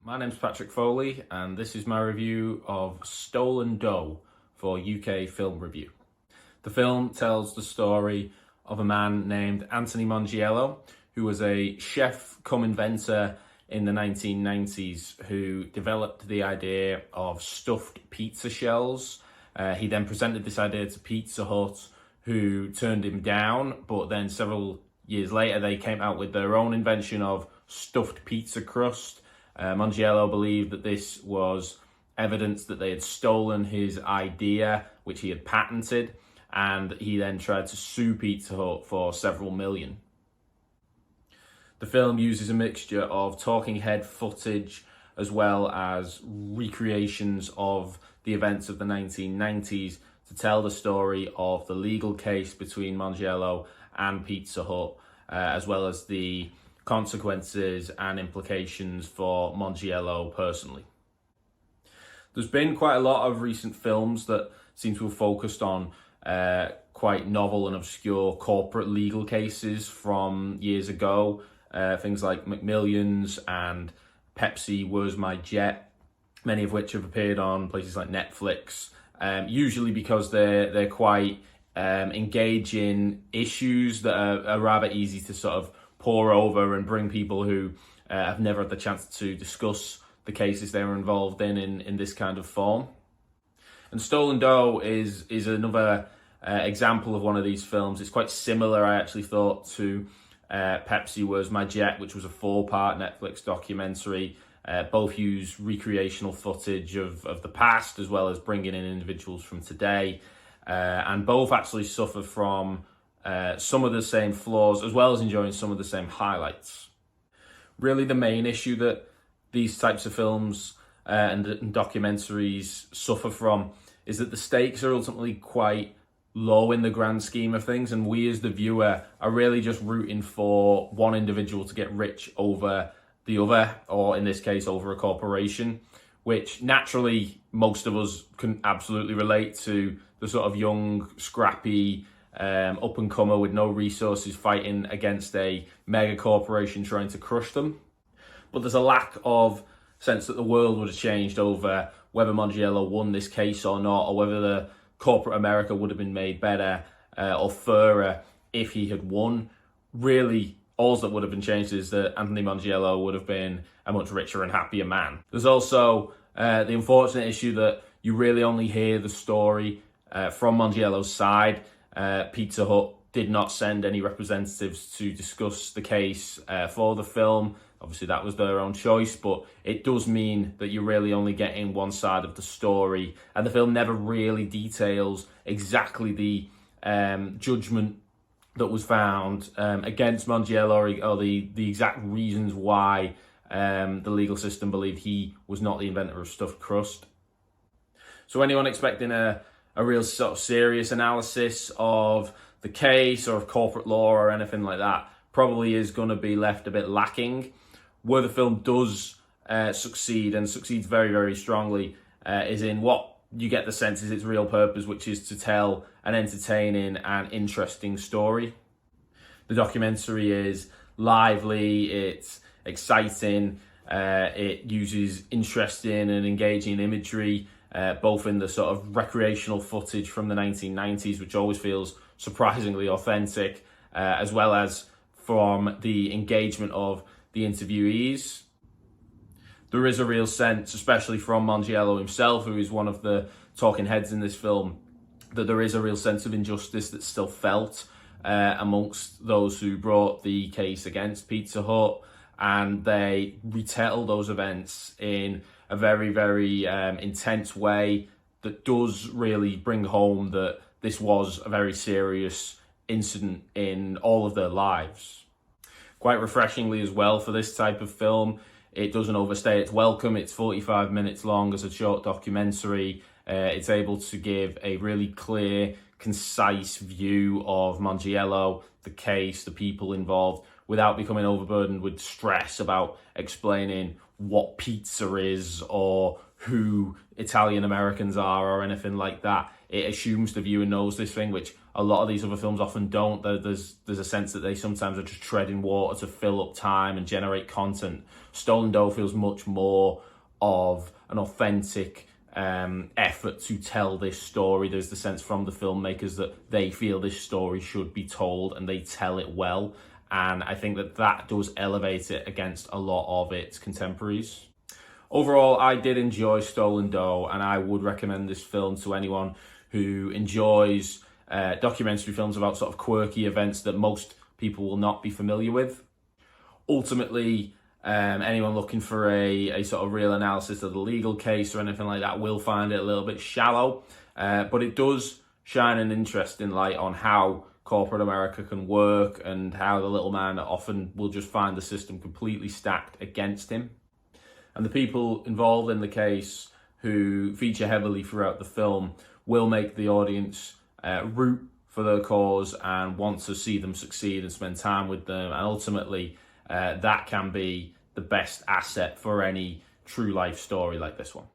My name's Patrick Foley, and this is my review of Stolen Dough for UK Film Review. The film tells the story of a man named Anthony Mongiello, who was a chef cum inventor in the 1990s who developed the idea of stuffed pizza shells. He then presented this idea to Pizza Hut, who turned him down, but then several years later they came out with their own invention of stuffed pizza crust. Mongiello believed that this was evidence that they had stolen his idea, which he had patented, and he then tried to sue Pizza Hut for several million. The film uses a mixture of talking head footage as well as recreations of the events of the 1990s to tell the story of the legal case between Mongiello and Pizza Hut, as well as the consequences and implications for Mongiello personally. There's been quite a lot of recent films that seem to have focused on quite novel and obscure corporate legal cases from years ago. Things like McMillions and Pepsi Was My Jet, many of which have appeared on places like Netflix, usually because they're quite engaging issues that are rather easy to sort of pour over and bring people who have never had the chance to discuss the cases they were involved in this kind of form. And Stolen Dough is another example of one of these films. It's quite similar, I actually thought, to Pepsi Was My Jet, which was a 4-part Netflix documentary. Both use recreational footage of the past as well as bringing in individuals from today. And both actually suffer from some of the same flaws as well as enjoying some of the same highlights. Really, the main issue that these types of films and documentaries suffer from is that the stakes are ultimately quite low in the grand scheme of things, and we as the viewer are really just rooting for one individual to get rich over the other, or in this case over a corporation, which naturally most of us can absolutely relate to. The sort of young, scrappy up-and-comer with no resources fighting against a mega corporation trying to crush them. But there's a lack of sense that the world would have changed over whether Mongiello won this case or not, or whether the corporate America would have been made better or fairer if he had won. Really, all that would have been changed is that Anthony Mongiello would have been a much richer and happier man. There's also the unfortunate issue that you really only hear the story from Mongiello's side. Pizza Hut did not send any representatives to discuss the case for the film. Obviously, that was their own choice, but it does mean that you're really only getting one side of the story, and the film never really details exactly the judgment that was found against Mongiello or the exact reasons why the legal system believed he was not the inventor of stuffed crust. So anyone expecting a real sort of serious analysis of the case or of corporate law or anything like that probably is going to be left a bit lacking. Where the film does succeed, and succeeds very, very strongly, is in what you get the sense is its real purpose, which is to tell an entertaining and interesting story. The documentary is lively, it's exciting, it uses interesting and engaging imagery, both in the sort of recreational footage from the 1990s, which always feels surprisingly authentic, as well as from the engagement of the interviewees. There is a real sense, especially from Mongiello himself, who is one of the talking heads in this film, that there is a real sense of injustice that's still felt amongst those who brought the case against Pizza Hut, and they retell those events in a very, very intense way that does really bring home that this was a very serious incident in all of their lives. Quite refreshingly as well for this type of film, it doesn't overstay its welcome. It's 45 minutes long as a short documentary. It's able to give a really clear, concise view of Mongiello, the case, the people involved, without becoming overburdened with stress about explaining what pizza is or who Italian Americans are or anything like that. It assumes the viewer knows this thing, which a lot of these other films often don't. There's a sense that they sometimes are just treading water to fill up time and generate content. Stolen Dough feels much more of an authentic effort to tell this story. There's the sense from the filmmakers that they feel this story should be told, and they tell it well. And I think that does elevate it against a lot of its contemporaries. Overall, I did enjoy Stolen Dough, and I would recommend this film to anyone who enjoys documentary films about sort of quirky events that most people will not be familiar with. Ultimately, anyone looking for a sort of real analysis of the legal case or anything like that will find it a little bit shallow, but it does shine an interesting light on how corporate America can work and how the little man often will just find the system completely stacked against him. And the people involved in the case, who feature heavily throughout the film, will make the audience root for their cause and want to see them succeed and spend time with them. And ultimately, that can be the best asset for any true life story like this one.